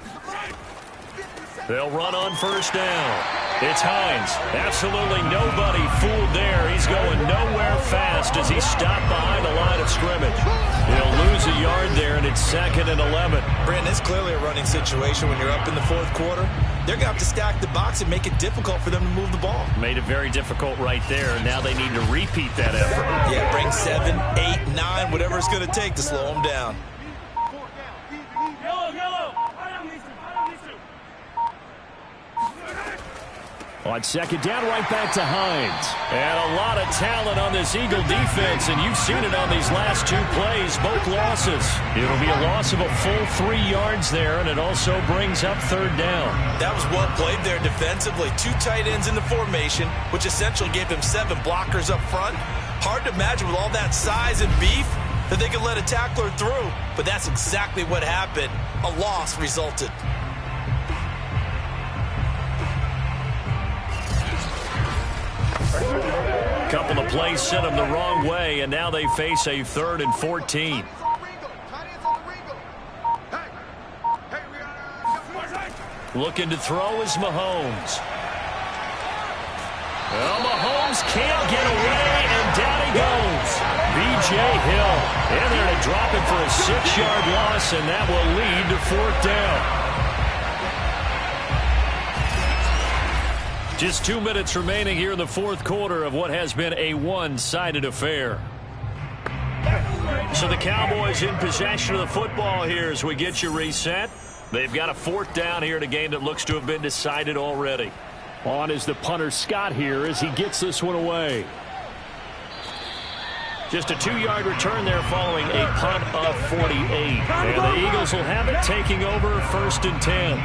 They'll run on first down. It's Hines. Absolutely nobody fooled there. He's going nowhere fast as he's stopped behind the line of scrimmage. He'll lose a yard there, and it's 2nd and 11. Brandon, it's clearly a running situation when you're up in the 4th quarter. They're going to have to stack the box and make it difficult for them to move the ball. Made it very difficult right there. Now they need to repeat that effort. Yeah, bring 7, 8, 9, whatever it's going to take to slow them down. On 2nd down, right back to Hines. And a lot of talent on this Eagle defense, and you've seen it on these last 2 plays, both losses. It'll be a loss of a full 3 yards there, and it also brings up 3rd down. That was well played there defensively. 2 tight ends in the formation, which essentially gave them 7 blockers up front. Hard to imagine with all that size and beef that they could let a tackler through, but that's exactly what happened. A loss resulted. Couple of plays sent them the wrong way, and now they face a 3rd and 14. Looking to throw is Mahomes. Well, Mahomes can't get away, and down he goes. B.J. Hill in there to drop it for a 6-yard loss, and that will lead to 4th down. Just 2 minutes remaining here in the 4th quarter of what has been a one-sided affair. So the Cowboys in possession of the football here as we get you reset. They've got a 4th down here in a game that looks to have been decided already. On is the punter Scott here as he gets this one away. Just a 2-yard return there following a punt of 48. And the Eagles will have it taking over 1st and 10.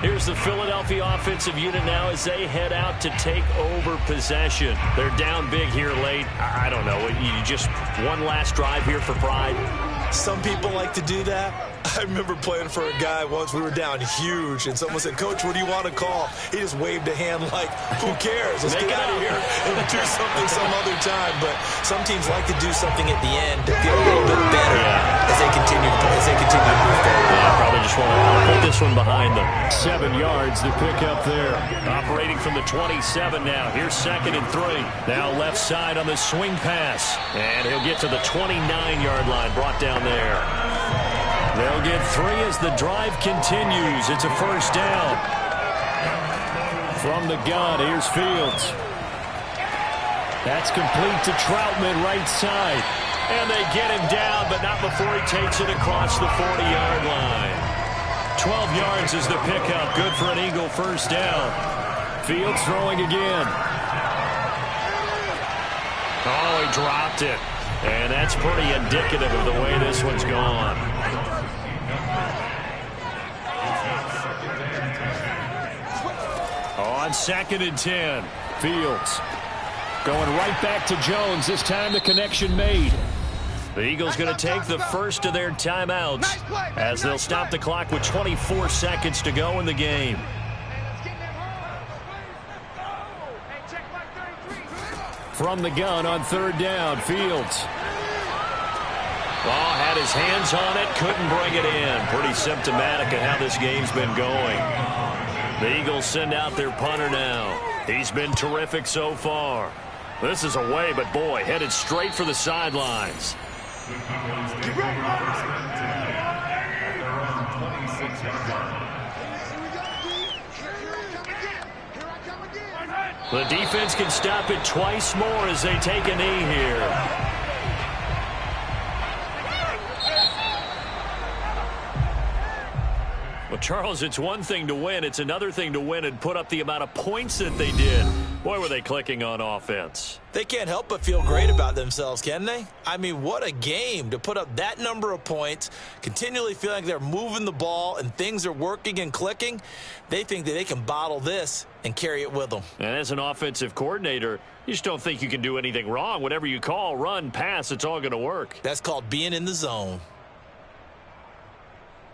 Here's the Philadelphia offensive unit now as they head out to take over possession. They're down big here late. I don't know. You just one last drive here for pride. Some people like to do that. I remember playing for a guy once. We were down huge, and someone said, "Coach, what do you want to call?" He just waved a hand like, "Who cares? Let's get out of here and do something some other time." But some teams like to do something at the end to feel a little bit better as they continue to move forward. Yeah, probably just want to put this one behind them. 7 yards to pick up there. Operating from the 27 now. Here's 2nd and 3. Now left side on the swing pass. And he'll get to the 29-yard line. Brought down there. They'll get 3 as the drive continues. It's a first down. From the gun, here's Fields. That's complete to Troutman, right side. And they get him down, but not before he takes it across the 40-yard line. 12 yards is the pickup. Good for an Eagle first down. Fields throwing again. Oh, he dropped it. And that's pretty indicative of the way this one's gone. On 2nd and 10, Fields going right back to Jones. This time the connection made. The Eagles going to take the first of their timeouts as they'll stop the clock with 24 seconds to go in the game. From the gun on 3rd down, Fields. Oh, had his hands on it, couldn't bring it in. Pretty symptomatic of how this game's been going. The Eagles send out their punter now. He's been terrific so far. This is away, but boy, headed straight for the sidelines. The defense can stop it twice more as they take a knee here. Well, Charles, it's one thing to win. It's another thing to win and put up the amount of points that they did. Boy, were they clicking on offense. They can't help but feel great about themselves, can they? I mean, what a game to put up that number of points, continually feeling like they're moving the ball and things are working and clicking. They think that they can bottle this and carry it with them. And as an offensive coordinator, you just don't think you can do anything wrong. Whatever you call, run, pass, it's all going to work. That's called being in the zone.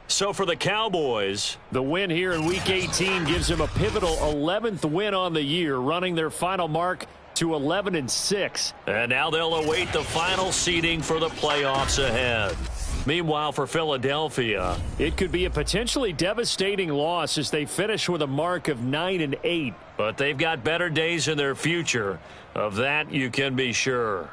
So for the Cowboys, the win here in Week 18 gives them a pivotal 11th win on the year, running their final mark to 11-6. And now they'll await the final seeding for the playoffs ahead. Meanwhile, for Philadelphia, it could be a potentially devastating loss as they finish with a mark of 9-8. But they've got better days in their future. Of that, you can be sure.